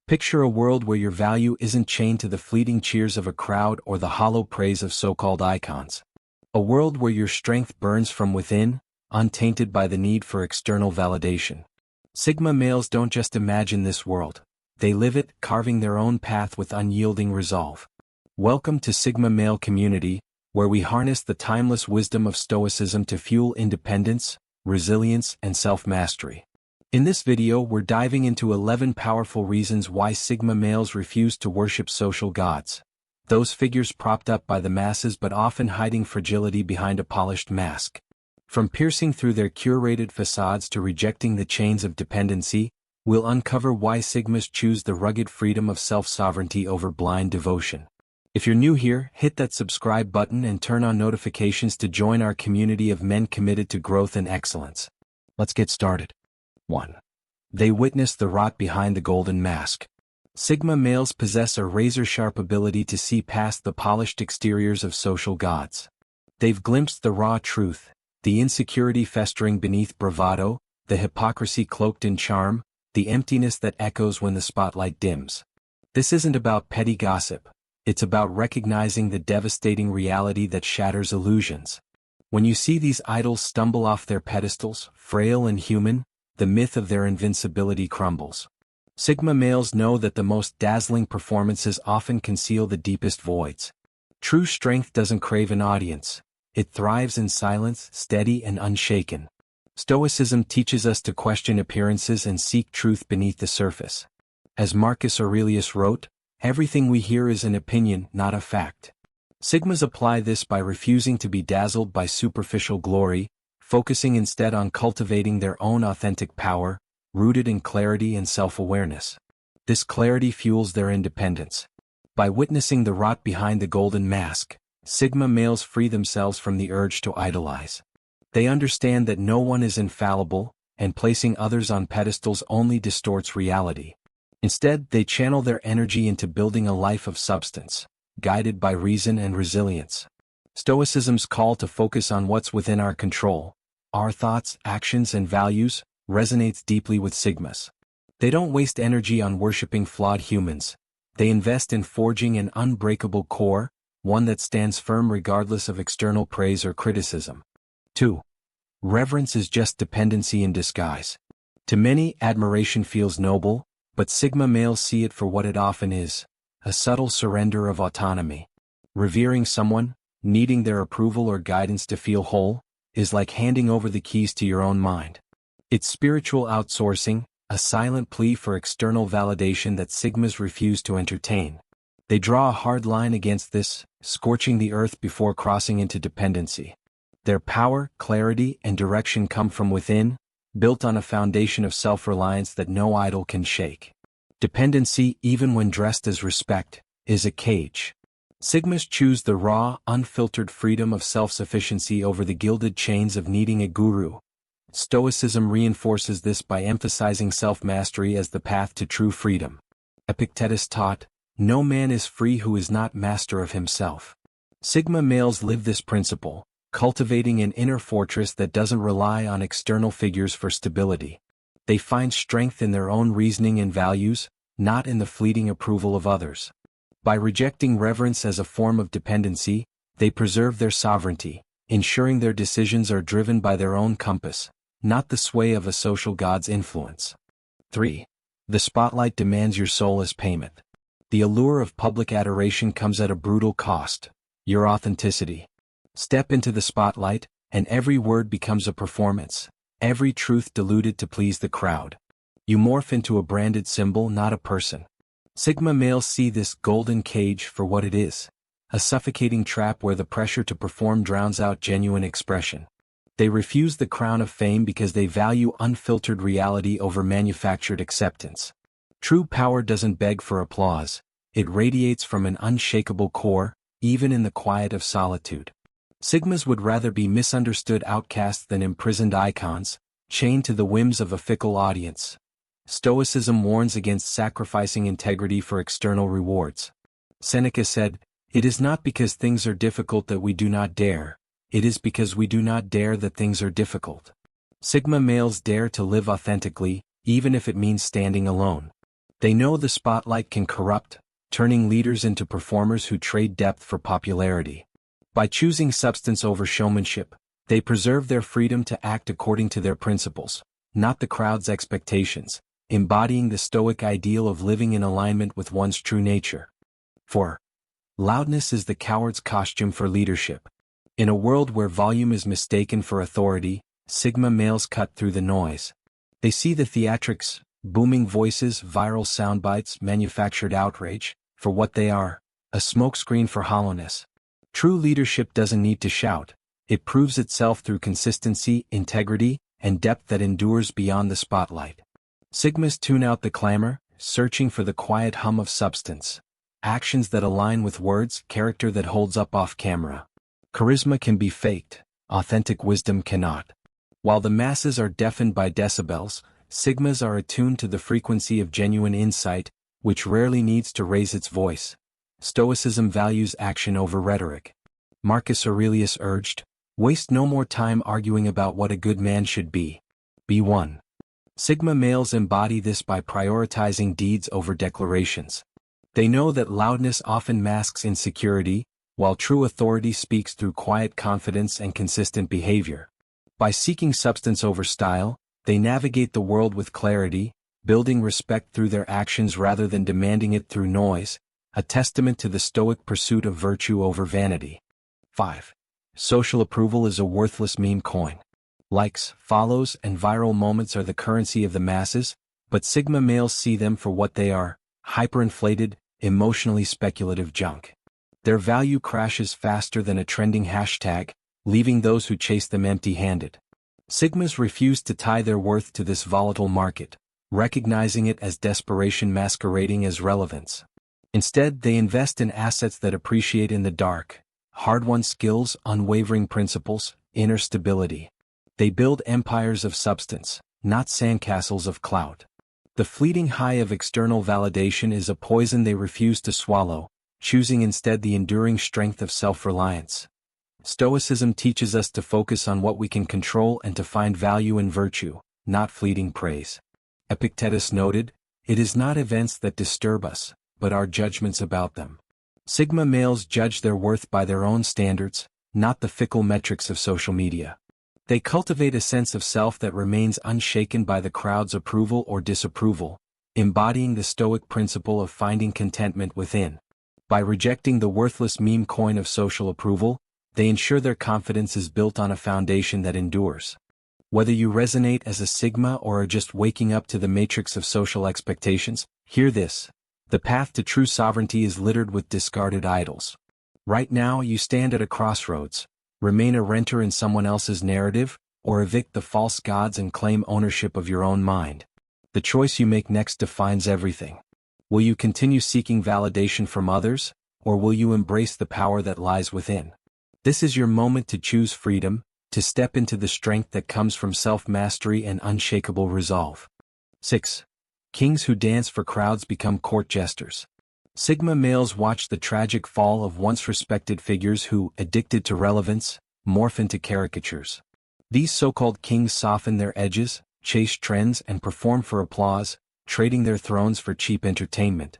Picture a world where your value isn't chained to the fleeting cheers of a crowd or the hollow praise of so-called icons. A world where your strength burns from within, untainted by the need for external validation. Sigma males don't just imagine this world. They live it, carving their own path with unyielding resolve. Welcome to Sigma Male Community, where we harness the timeless wisdom of Stoicism to fuel independence, resilience, and self-mastery. In this video, we're diving into 11 powerful reasons why Sigma males refuse to worship social gods. Those figures propped up by the masses but often hiding fragility behind a polished mask. From piercing through their curated facades to rejecting the chains of dependency, we'll uncover why Sigmas choose the rugged freedom of self-sovereignty over blind devotion. If you're new here, hit that subscribe button and turn on notifications to join our community of men committed to growth and excellence. Let's get started. 1. They witness the rot behind the golden mask. Sigma males possess a razor-sharp ability to see past the polished exteriors of social gods. They've glimpsed the raw truth, the insecurity festering beneath bravado, the hypocrisy cloaked in charm, the emptiness that echoes when the spotlight dims. This isn't about petty gossip. It's about recognizing the devastating reality that shatters illusions. When you see these idols stumble off their pedestals, frail and human, the myth of their invincibility crumbles. Sigma males know that the most dazzling performances often conceal the deepest voids. True strength doesn't crave an audience. It thrives in silence, steady and unshaken. Stoicism teaches us to question appearances and seek truth beneath the surface. As Marcus Aurelius wrote, "Everything we hear is an opinion, not a fact." Sigmas apply this by refusing to be dazzled by superficial glory, focusing instead on cultivating their own authentic power, rooted in clarity and self-awareness. This clarity fuels their independence. By witnessing the rot behind the golden mask, Sigma males free themselves from the urge to idolize. They understand that no one is infallible, and placing others on pedestals only distorts reality. Instead, they channel their energy into building a life of substance, guided by reason and resilience. Stoicism's call to focus on what's within our control, our thoughts, actions, and values, resonates deeply with Sigmas. They don't waste energy on worshipping flawed humans. They invest in forging an unbreakable core, one that stands firm regardless of external praise or criticism. 2. Reverence is just dependency in disguise. To many, admiration feels noble, but Sigma males see it for what it often is, a subtle surrender of autonomy. Revering someone, needing their approval or guidance to feel whole, is like handing over the keys to your own mind. It's spiritual outsourcing, a silent plea for external validation that Sigmas refuse to entertain. They draw a hard line against this, scorching the earth before crossing into dependency. Their power, clarity, and direction come from within, built on a foundation of self-reliance that no idol can shake. Dependency, even when dressed as respect, is a cage. Sigmas choose the raw, unfiltered freedom of self-sufficiency over the gilded chains of needing a guru. Stoicism reinforces this by emphasizing self-mastery as the path to true freedom. Epictetus taught, "No man is free who is not master of himself." Sigma males live this principle, cultivating an inner fortress that doesn't rely on external figures for stability. They find strength in their own reasoning and values, not in the fleeting approval of others. By rejecting reverence as a form of dependency, they preserve their sovereignty, ensuring their decisions are driven by their own compass, not the sway of a social god's influence. 3. The spotlight demands your soul as payment. The allure of public adoration comes at a brutal cost: your authenticity. Step into the spotlight, and every word becomes a performance, every truth diluted to please the crowd. You morph into a branded symbol, not a person. Sigma males see this golden cage for what it is, a suffocating trap where the pressure to perform drowns out genuine expression. They refuse the crown of fame because they value unfiltered reality over manufactured acceptance. True power doesn't beg for applause. It radiates from an unshakable core, even in the quiet of solitude. Sigmas would rather be misunderstood outcasts than imprisoned icons, chained to the whims of a fickle audience. Stoicism warns against sacrificing integrity for external rewards. Seneca said, "It is not because things are difficult that we do not dare. It is because we do not dare that things are difficult." Sigma males dare to live authentically, even if it means standing alone. They know the spotlight can corrupt, turning leaders into performers who trade depth for popularity. By choosing substance over showmanship, they preserve their freedom to act according to their principles, not the crowd's expectations, embodying the Stoic ideal of living in alignment with one's true nature. 4. Loudness is the coward's costume for leadership. In a world where volume is mistaken for authority, Sigma males cut through the noise. They see the theatrics, booming voices, viral soundbites, manufactured outrage, for what they are, a smokescreen for hollowness. True leadership doesn't need to shout. It proves itself through consistency, integrity, and depth that endures beyond the spotlight. Sigmas tune out the clamor, searching for the quiet hum of substance. Actions that align with words, character that holds up off camera. Charisma can be faked, authentic wisdom cannot. While the masses are deafened by decibels, Sigmas are attuned to the frequency of genuine insight, which rarely needs to raise its voice. Stoicism values action over rhetoric. Marcus Aurelius urged, "Waste no more time arguing about what a good man should be. Be one." Sigma males embody this by prioritizing deeds over declarations. They know that loudness often masks insecurity, while true authority speaks through quiet confidence and consistent behavior. By seeking substance over style, they navigate the world with clarity, building respect through their actions rather than demanding it through noise, a testament to the Stoic pursuit of virtue over vanity. 5. Social approval is a worthless meme coin. Likes, follows, and viral moments are the currency of the masses, but Sigma males see them for what they are, hyperinflated, emotionally speculative junk. Their value crashes faster than a trending hashtag, leaving those who chase them empty-handed. Sigmas refuse to tie their worth to this volatile market, recognizing it as desperation masquerading as relevance. Instead, they invest in assets that appreciate in the dark, hard-won skills, unwavering principles, inner stability. They build empires of substance, not sandcastles of clout. The fleeting high of external validation is a poison they refuse to swallow, choosing instead the enduring strength of self-reliance. Stoicism teaches us to focus on what we can control and to find value in virtue, not fleeting praise. Epictetus noted, "It is not events that disturb us, but our judgments about them." Sigma males judge their worth by their own standards, not the fickle metrics of social media. They cultivate a sense of self that remains unshaken by the crowd's approval or disapproval, embodying the Stoic principle of finding contentment within. By rejecting the worthless meme coin of social approval, they ensure their confidence is built on a foundation that endures. Whether you resonate as a Sigma or are just waking up to the matrix of social expectations, hear this. The path to true sovereignty is littered with discarded idols. Right now you stand at a crossroads: remain a renter in someone else's narrative, or evict the false gods and claim ownership of your own mind. The choice you make next defines everything. Will you continue seeking validation from others, or will you embrace the power that lies within? This is your moment to choose freedom, to step into the strength that comes from self-mastery and unshakable resolve. 6. Kings who dance for crowds become court jesters. Sigma males watch the tragic fall of once respected figures who, addicted to relevance, morph into caricatures. These so-called kings soften their edges, chase trends, and perform for applause, trading their thrones for cheap entertainment.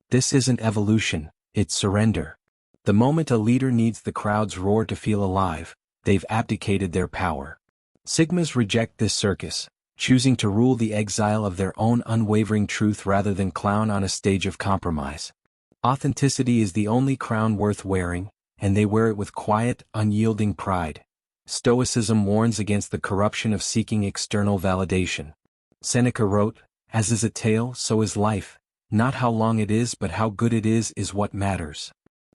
This isn't evolution, it's surrender. The moment a leader needs the crowd's roar to feel alive, they've abdicated their power. Sigmas reject this circus, choosing to rule the exile of their own unwavering truth rather than clown on a stage of compromise. Authenticity is the only crown worth wearing, and they wear it with quiet, unyielding pride. Stoicism warns against the corruption of seeking external validation. Seneca wrote, "As is a tale, so is life. Not how long it is but how good it is what matters."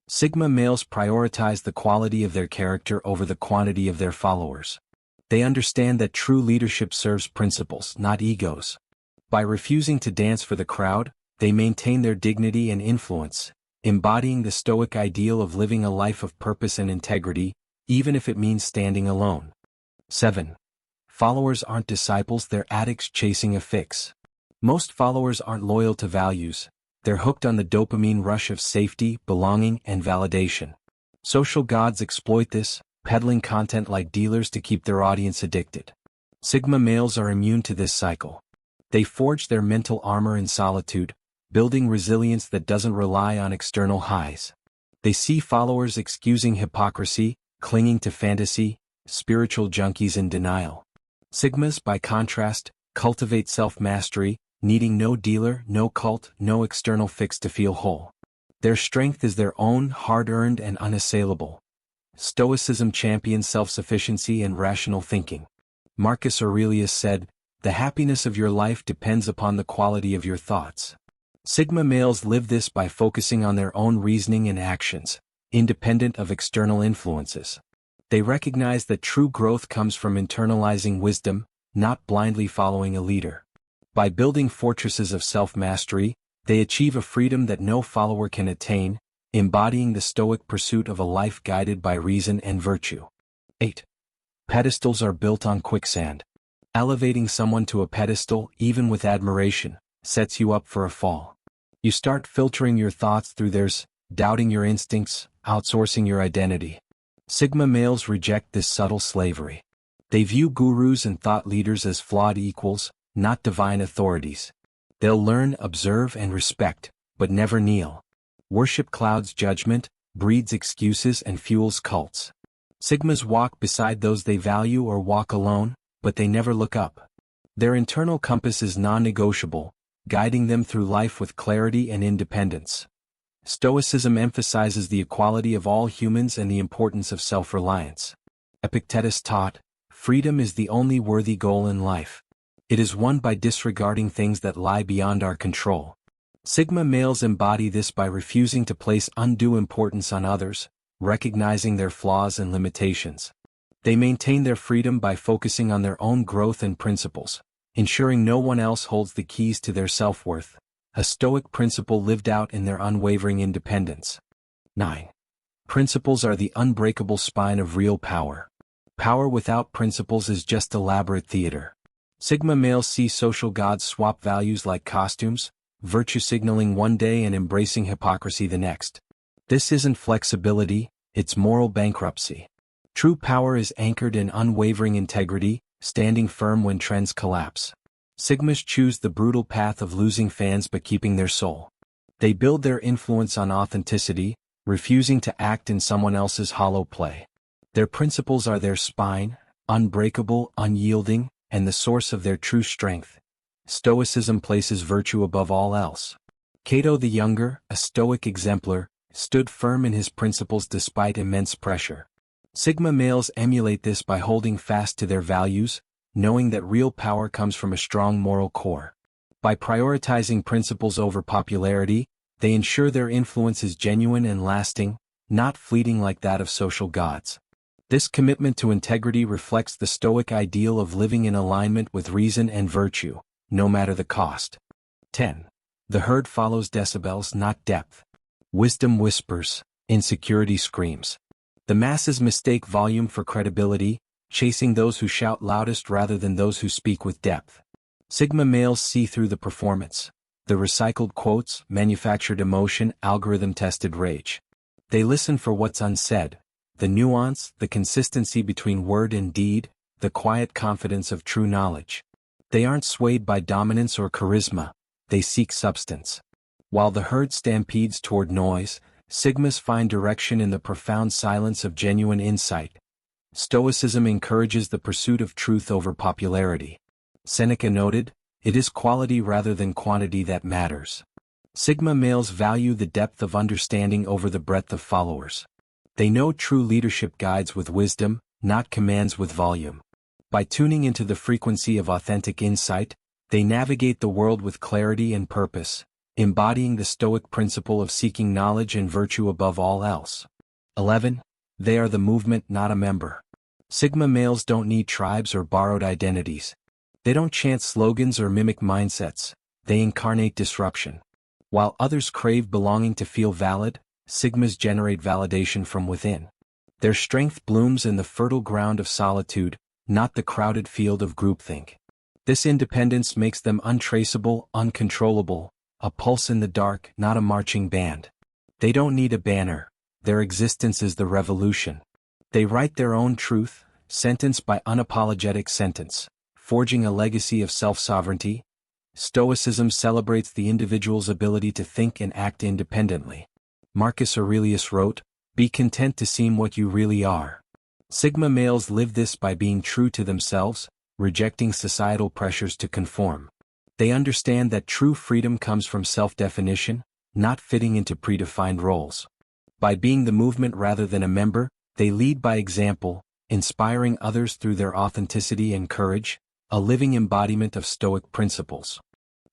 Sigma males prioritize the quality of their character over the quantity of their followers. They understand that true leadership serves principles, not egos. By refusing to dance for the crowd, they maintain their dignity and influence, embodying the Stoic ideal of living a life of purpose and integrity, even if it means standing alone. 7. Followers aren't disciples, they're addicts chasing a fix. Most followers aren't loyal to values. They're hooked on the dopamine rush of safety, belonging, and validation. Social gods exploit this, peddling content like dealers to keep their audience addicted. Sigma males are immune to this cycle. They forge their mental armor in solitude, building resilience that doesn't rely on external highs. They see followers excusing hypocrisy, clinging to fantasy, spiritual junkies in denial. Sigmas, by contrast, cultivate self-mastery, needing no dealer, no cult, no external fix to feel whole. Their strength is their own, hard-earned and unassailable. Stoicism champions self-sufficiency and rational thinking. Marcus Aurelius said, "The happiness of your life depends upon the quality of your thoughts." Sigma males live this by focusing on their own reasoning and actions, independent of external influences. They recognize that true growth comes from internalizing wisdom, not blindly following a leader. By building fortresses of self-mastery, they achieve a freedom that no follower can attain, embodying the Stoic pursuit of a life guided by reason and virtue. 8. Pedestals are built on quicksand. Elevating someone to a pedestal, even with admiration, sets you up for a fall. You start filtering your thoughts through theirs, doubting your instincts, outsourcing your identity. Sigma males reject this subtle slavery. They view gurus and thought leaders as flawed equals, not divine authorities. They'll learn, observe, and respect, but never kneel. Worship clouds judgment, breeds excuses, and fuels cults. Sigmas walk beside those they value or walk alone, but they never look up. Their internal compass is non-negotiable, guiding them through life with clarity and independence. Stoicism emphasizes the equality of all humans and the importance of self-reliance. Epictetus taught, "Freedom is the only worthy goal in life. It is won by disregarding things that lie beyond our control." Sigma males embody this by refusing to place undue importance on others, recognizing their flaws and limitations. They maintain their freedom by focusing on their own growth and principles, ensuring no one else holds the keys to their self-worth, a Stoic principle lived out in their unwavering independence. 9. Principles are the unbreakable spine of real power. Power without principles is just elaborate theater. Sigma males see social gods swap values like costumes, virtue signaling one day and embracing hypocrisy the next. This isn't flexibility, it's moral bankruptcy. True power is anchored in unwavering integrity, standing firm when trends collapse. Sigmas choose the brutal path of losing fans but keeping their soul. They build their influence on authenticity, refusing to act in someone else's hollow play. Their principles are their spine, unbreakable, unyielding, and the source of their true strength. Stoicism places virtue above all else. Cato the Younger, a Stoic exemplar, stood firm in his principles despite immense pressure. Sigma males emulate this by holding fast to their values, knowing that real power comes from a strong moral core. By prioritizing principles over popularity, they ensure their influence is genuine and lasting, not fleeting like that of social gods. This commitment to integrity reflects the Stoic ideal of living in alignment with reason and virtue, no matter the cost. 10. The herd follows decibels, not depth. Wisdom whispers, insecurity screams. The masses mistake volume for credibility, chasing those who shout loudest rather than those who speak with depth. Sigma males see through the performance, the recycled quotes, manufactured emotion, algorithm-tested rage. They listen for what's unsaid, the nuance, the consistency between word and deed, the quiet confidence of true knowledge. They aren't swayed by dominance or charisma, they seek substance. While the herd stampedes toward noise, Sigmas find direction in the profound silence of genuine insight. Stoicism encourages the pursuit of truth over popularity. Seneca noted, "It is quality rather than quantity that matters." Sigma males value the depth of understanding over the breadth of followers. They know true leadership guides with wisdom, not commands with volume. By tuning into the frequency of authentic insight, they navigate the world with clarity and purpose, embodying the Stoic principle of seeking knowledge and virtue above all else. 11. They are the movement, not a member. Sigma males don't need tribes or borrowed identities. They don't chant slogans or mimic mindsets, they incarnate disruption. While others crave belonging to feel valid, Sigmas generate validation from within. Their strength blooms in the fertile ground of solitude, not the crowded field of groupthink. This independence makes them untraceable, uncontrollable, a pulse in the dark, not a marching band. They don't need a banner, their existence is the revolution. They write their own truth, sentence by unapologetic sentence, forging a legacy of self-sovereignty. Stoicism celebrates the individual's ability to think and act independently. Marcus Aurelius wrote, "Be content to seem what you really are." Sigma males live this by being true to themselves, rejecting societal pressures to conform. They understand that true freedom comes from self-definition, not fitting into predefined roles. By being the movement rather than a member, they lead by example, inspiring others through their authenticity and courage, a living embodiment of Stoic principles.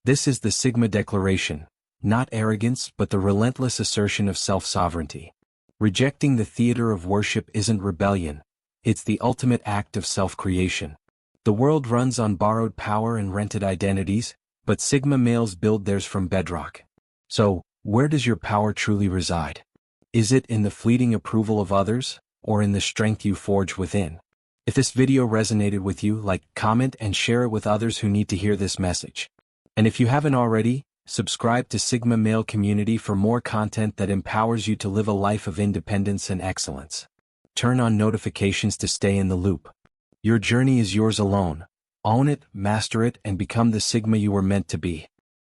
This is the Sigma Declaration, not arrogance but the relentless assertion of self-sovereignty. Rejecting the theater of worship isn't rebellion, it's the ultimate act of self-creation. The world runs on borrowed power and rented identities, but Sigma males build theirs from bedrock. So, where does your power truly reside? Is it in the fleeting approval of others, or in the strength you forge within? If this video resonated with you, like, comment, and share it with others who need to hear this message. And if you haven't already, subscribe to Sigma Male Community for more content that empowers you to live a life of independence and excellence. Turn on notifications to stay in the loop. Your journey is yours alone. Own it, master it, and become the Sigma you were meant to be.